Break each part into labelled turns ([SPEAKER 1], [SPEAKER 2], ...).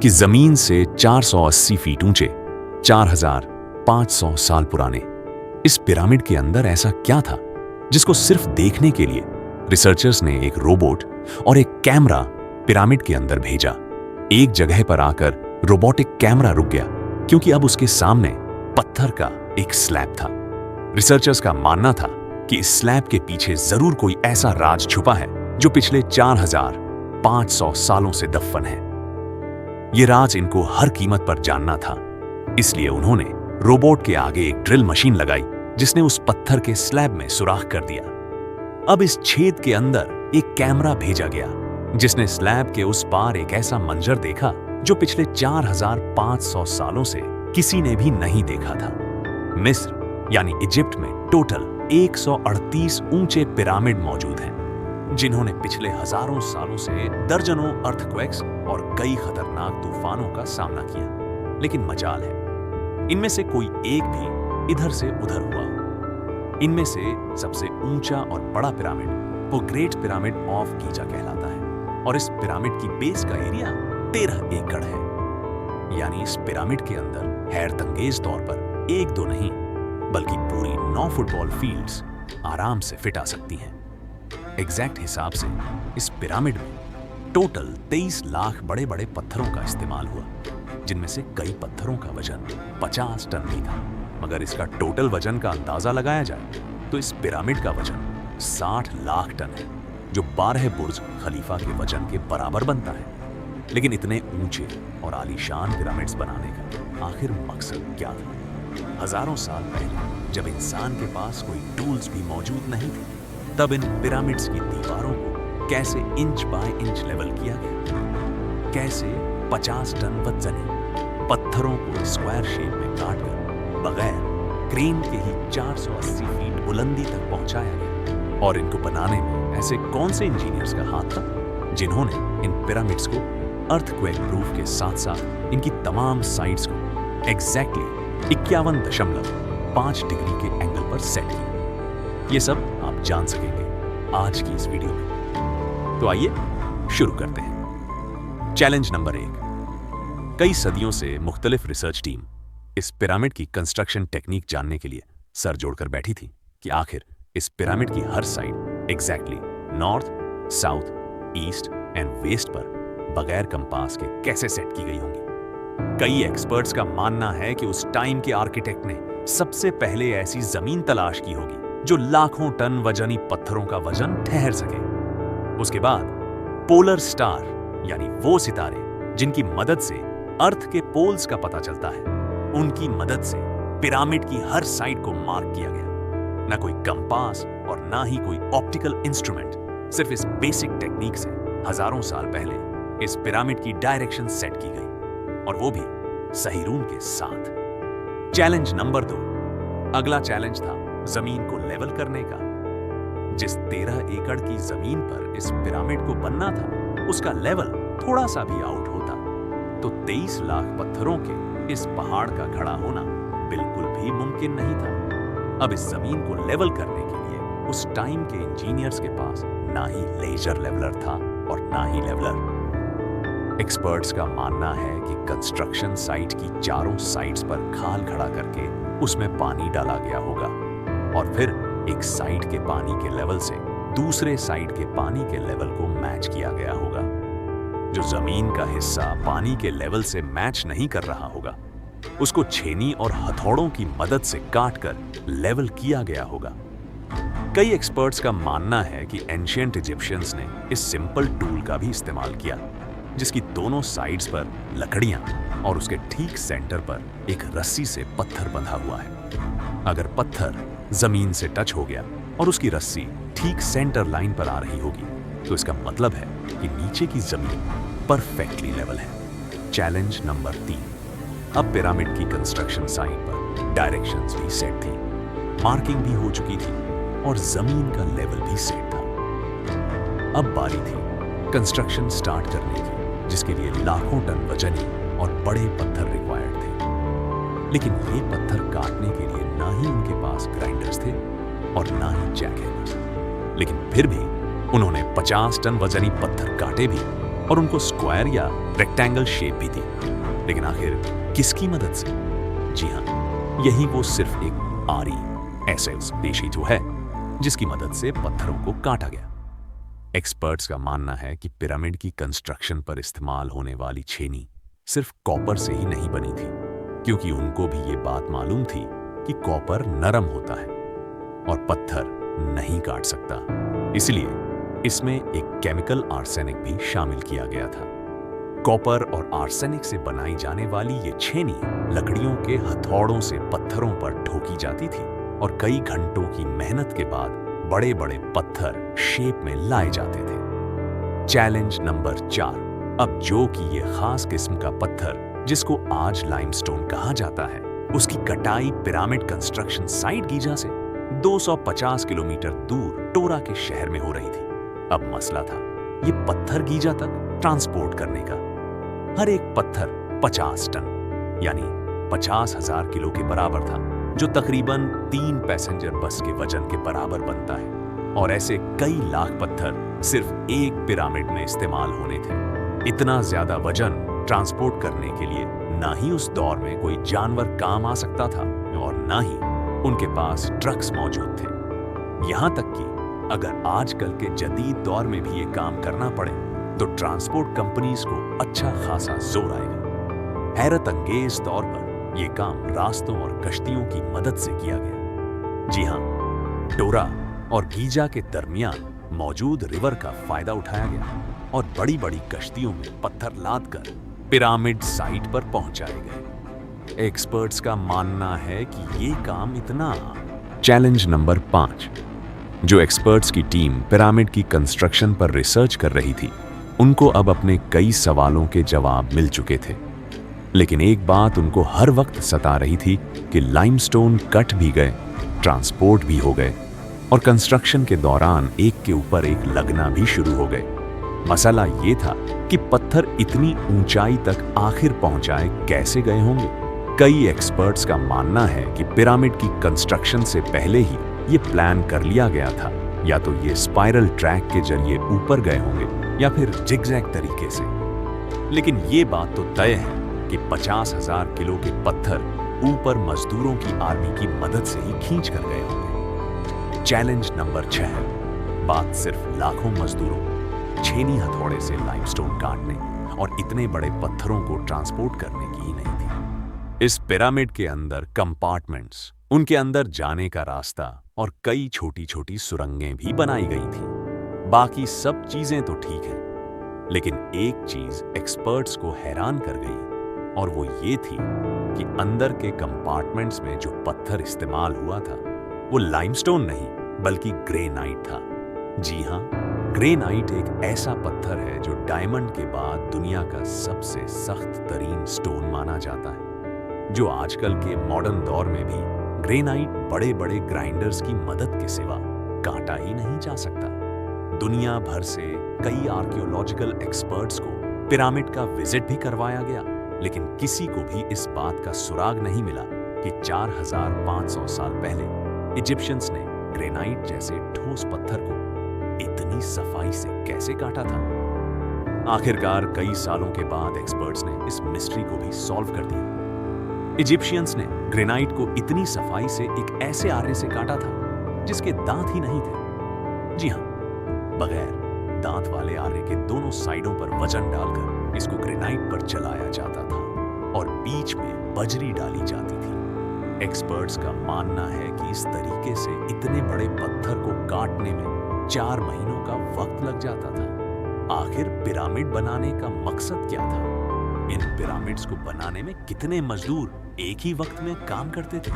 [SPEAKER 1] कि जमीन से 480 फीट ऊंचे, 4500 साल पुराने इस पिरामिड के अंदर ऐसा क्या था जिसको सिर्फ देखने के लिए रिसर्चर्स ने एक रोबोट और एक कैमरा पिरामिड के अंदर भेजा। एक जगह पर आकर रोबोटिक कैमरा रुक गया क्योंकि अब उसके सामने पत्थर का एक स्लैब था। रिसर्चर्स का मानना था कि इस स्लैब के पीछे जरूर कोई ऐसा राज छुपा है जो पिछले 4500 सालों से दफन है। यह राज इनको हर कीमत पर जानना था, इसलिए उन्होंने रोबोट के आगे एक ड्रिल मशीन लगाई जिसने उस पत्थर के स्लैब में सुराख कर दिया। अब इस छेद के अंदर एक कैमरा भेजा गया जिसने स्लैब के उस पार एक ऐसा मंजर देखा जो पिछले 4500 सालों से किसी ने भी नहीं देखा था। मिस्र यानी इजिप्ट में टोटल 138 ऊंचे पिरामिड मौजूद हैं, जिन्होंने पिछले हजारों सालों से दर्जनों अर्थक्वेक्स और कई खतरनाक तूफानों का सामना किया। लेकिन मजाल है, इनमें से कोई एक भी इधर से उधर हुआ। इनमें से सबसे ऊंचा और बड़ा पिरामिड वो ग्रेट पिरामिड ऑफ गीजा कहलाता है और इस पिरामिड की बेस का एरिया 13 एकड़ है। यानी इस पिरामिड के अंदर हैरतंगेज तौर पर एक दो नहीं बल्कि पूरी 9 फुटबॉल फील्ड्स आराम से फिट आ सकती हैं। एग्जैक्ट हिसाब से इस पिरामिड में टोटल 23 लाख बड़े बड़े पत्थरों का इस्तेमाल हुआ, जिनमें से कई पत्थरों का वजन 50 टन भी था। मगर इसका टोटल वजन का अंदाजा लगाया जाए तो इस पिरामिड का वजन 60 लाख टन है, जो 12 बुर्ज खलीफा के वजन के बराबर बनता है। लेकिन इतने ऊंचे और आलीशान पिरामिड्स बनाने का आखिर मकसद क्या था? हजारों साल पहले जब इंसान के पास कोई टूल्स भी मौजूद नहीं थे, तब इन पिरामिड्स की दीवारों को कैसे इंच बाय इंच लेवल किया गया? कैसे 50 टन वजनी पत्थरों को स्क्वायर शेप में काटकर बगैर क्रेन के ही 480 फीट बुलंदी तक पहुंचाया गया? और इनको बनाने में ऐसे कौन से इंजीनियर्स का हाथ था जिन्होंने इन पिरामिड्स को अर्थक्वेक प्रूफ के साथ साथ इनकी तमाम साइड्स को एग्जैक्टली 51.5 डिग्री के एंगल पर सेट किया? ये सब आप जान सकेंगे आज की इस वीडियो में। तो आइए शुरू करते हैं। Challenge number 1। कई सदियों से मुख्तलिफ रिसर्च टीम इस पिरामिड की कंस्ट्रक्शन टेक्निक जानने के लिए सर जोड़कर बैठी थी कि आखिर इस पिरामिड की हर side exactly north, south, east and west पर बगैर कंपास के कैसे सेट की गई होंगी। कई एक्सपर्ट्स का मानना है कि उस टाइम के आर्किटेक्ट ने सबसे पहले ऐसी जमीन तलाश की होगी जो लाखों टन वजनी पत्थरों का वजन ठहर सके। उसके बाद पोलर स्टार यानी वो सितारे जिनकी मदद से अर्थ के पोल्स का पता चलता है, उनकी मदद से पिरामिड की हर साइड को मार्क किया गया। ना कोई कंपास और ना ही कोई ऑप्टिकल इंस्ट्रूमेंट, सिर्फ इस बेसिक टेक्निक से हजारों साल पहले इस पिरामिड की डायरेक्शन सेट की गई, और वो भी सही रूम के साथ। Challenge number 2। अगला चैलेंज था जमीन को लेवल करने का। जिस 13 एकड़ की जमीन पर इस पिरामिड को बनना था, उसका लेवल थोड़ा सा भी आउट होता तो 23 लाख पत्थरों के इस पहाड़ का खड़ा होना बिल्कुल भी मुमकिन नहीं था। अब इस जमीन को लेवल करने के लिए उस टाइम के इंजीनियर्स के पास ना ही लेजर लेवलर था और ना ही लेवलर। एक्सपर्ट्स का मानना है कि कंस्ट्रक्शन साइट की चारों साइड्स पर खाल खड़ा करके उसमें पानी डाला गया होगा और फिर एक साइड के पानी के लेवल से दूसरे साइड के पानी के लेवल को मैच किया गया होगा। जो जमीन का हिस्सा पानी के लेवल से मैच नहीं कर रहा होगा, उसको छेनी और हथौड़ों की मदद से काटकर लेवल किया गया होगा। कई एक्सपर्ट्स का मानना है कि एंशिएंट इजिप्शियंस ने इस सिंपल टूल का भी इस्तेमाल किया, जिसकी दोनों साइड्स पर लकड़ियां और उसके ठीक सेंटर पर एक रस्सी से पत्थर बंधा हुआ है। अगर पत्थर जमीन से टच हो गया और उसकी रस्सी ठीक सेंटर लाइन पर आ रही होगी, तो इसका मतलब है कि नीचे की जमीन परफेक्टली लेवल है। Challenge number 3। अब पिरामिड की कंस्ट्रक्शन साइट पर डायरेक्शंस भी सेट थी, मार्किंग भी हो चुकी थी और जमीन का लेवल भी सेट था। अब बारी थी कंस्ट्रक्शन स्टार्ट करने की, जिसके लिए लाखों टन वजनी और बड़े पत्थर रिक्वायर्ड थे। लेकिन ये पत्थर काटने के लिए ना ही उनके पास ग्राइंडर्स थे और ना ही जैकहैमर्स। लेकिन फिर भी उन्होंने 50 टन वजनी पत्थर काटे भी और उनको स्क्वायर या रेक्टेंगल शेप भी थी। लेकिन आखिर किसकी मदद से? जी हाँ, यही वो सिर्फ एक आरी ऐसे देशी जो है जिसकी मदद से पत्थरों को काटा गया। एक्सपर्ट्स का मानना है कि पिरामिड की कंस्ट्रक्शन पर इस्तेमाल होने वाली छेनी सिर्फ कॉपर से ही नहीं बनी थी, क्योंकि उनको भी ये बात मालूम थी कि कॉपर नरम होता है और पत्थर नहीं काट सकता। इसलिए इसमें एक केमिकल आर्सेनिक भी शामिल किया गया था। कॉपर और आर्सेनिक से बनाई जाने वाली ये छेनी लकड़ियों के हथौड़ों से पत्थरों पर ठोकी जाती थी और कई घंटों की मेहनत के बाद बड़े बड़े पत्थर शेप में लाए जाते थे। Challenge number 4। अब जो कि ये खास किस्म का पत्थर जिसको आज लाइमस्टोन कहा जाता है, उसकी कटाई पिरामिड कंस्ट्रक्शन साइट गीजा से 250 किलोमीटर दूर टोरा के शहर में हो रही थी। अब मसला था ये पत्थर गीजा तक ट्रांसपोर्ट करने का। हर एक पत्थर 50 टन यानी 50,000 किलो के बराबर था, जो तकरीबन 3 पैसेंजर बस के वजन के बराबर बनता है। और ऐसे कई लाख पत्थर सिर्फ एक पिरामिड में इस्तेमाल होने थे। इतना ज्यादा वजन ट्रांसपोर्ट करने के लिए ना ही उस दौर में कोई जानवर काम आ सकता था और ना ही उनके पास ट्रक्स मौजूद थे। यहां तक कि अगर आजकल के जदीद दौर में भी ये काम करना पड़े तो ट्रांसपोर्ट कंपनीज को अच्छा खासा जोर आएगा। हैरत अंगेज तौर पर यह काम रास्तों और कश्तियों की मदद से किया गया। जी हां, टोरा और गीजा के दरमियान मौजूद रिवर का फायदा उठाया गया और बड़ी बड़ी कश्तियों में पत्थर लादकर पिरामिड साइट पर पहुंचाए गए। एक्सपर्ट्स का मानना है कि ये काम इतना। Challenge number 5। जो एक्सपर्ट्स की टीम पिरामिड की कंस्ट्रक्शन पर रिसर्च कर रही थी, उनको अब अपने कई सवालों के जवाब मिल चुके थे। लेकिन एक बात उनको हर वक्त सता रही थी कि लाइमस्टोन कट भी गए, ट्रांसपोर्ट भी हो गए और कंस्ट्रक्शन के दौरान एक के ऊपर एक लगना भी शुरू हो गए। मसला ये था कि पत्थर इतनी ऊंचाई तक आखिर पहुंचाए कैसे गए होंगे। कई एक्सपर्ट्स का मानना है कि पिरामिड की कंस्ट्रक्शन से पहले ही ये प्लान कर लिया गया था, या तो ये स्पाइरल ट्रैक के जरिए ऊपर गए होंगे या फिर जिगजैग तरीके से। लेकिन ये बात तो तय है कि 50,000 किलो के पत्थर ऊपर मजदूरों की आर्मी की मदद से ही खींच कर गए होंगे। Challenge number 6। बात सिर्फ लाखों मजदूरों छेनी हथौड़े से लाइमस्टोन काटने और इतने बड़े पत्थरों को ट्रांसपोर्ट करने की ही नहीं थी। इस पिरामिड के अंदर कंपार्टमेंट्स, उनके अंदर जाने का रास्ता और कई छोटी छोटी सुरंगें भी बनाई गई थी। बाकी सब चीजें तो ठीक है, लेकिन एक चीज एक्सपर्ट्स को हैरान कर गई और वो ये थी कि अंदर के कंपार्टमेंट्स में जो पत्थर इस्तेमाल हुआ था वो लाइमस्टोन नहीं बल्कि ग्रेनाइट था। जी हाँ, ग्रेनाइट एक ऐसा पत्थर है जो डायमंड के बाद दुनिया का सबसे सख्त तरीन स्टोन माना जाता है, जो आजकल के मॉडर्न दौर में भी ग्रेनाइट बड़े बड़े ग्राइंडर्स की मदद के सिवा काटा ही नहीं जा सकता। दुनिया भर से कई आर्कियोलॉजिकल एक्सपर्ट्स को पिरामिड का विजिट भी करवाया गया, लेकिन किसी को भी इस बात का सुराग नहीं मिला कि 4500 साल पहले इजिप्शियंस ने ग्रेनाइट जैसे ठोस पत्थर को इतनी सफाई से कैसे काटा था। आखिरकार कई सालों के बाद एक्सपर्ट्स ने इस मिस्ट्री को भी सॉल्व कर दिया। इजिप्शियंस ने ग्रेनाइट को इतनी सफाई से एक ऐसे आरे से काटा था जिसके दांत ही नहीं थे। जी हाँ, बगैर दांत वाले आरे के दोनों साइडों पर वजन डालकर इसको ग्रेनाइट पर चलाया जाता था और बीच में बजरी डाली जाती थी। एक्सपर्ट्स का मानना है कि इस तरीके से इतने बड़े पत्थर को काटने में 4 महीनों का वक्त लग जाता था। आखिर पिरामिड बनाने का मकसद क्या था? इन पिरामिड्स को बनाने में कितने मजदूर एक ही वक्त में काम करते थे?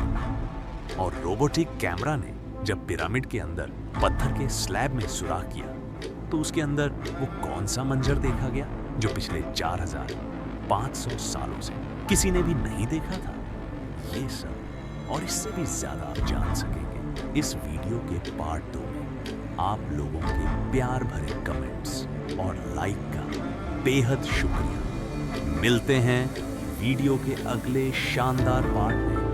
[SPEAKER 1] और रोबोटिक कैमरा ने जब पिरामिड के अंदर पत्थर के स्लैब में सुराख किया तो उसके अंदर वो कौन सा मंजर देखा गया जो पिछले 4500 सालों से किसी ने भी नहीं देखा था? ये सब और इससे भी ज्यादा आप जान सकेंगे इस वीडियो के पार्ट 2 में। आप लोगों के प्यार भरे कमेंट्स और लाइक का बेहद शुक्रिया। मिलते हैं वीडियो के अगले शानदार पार्ट में।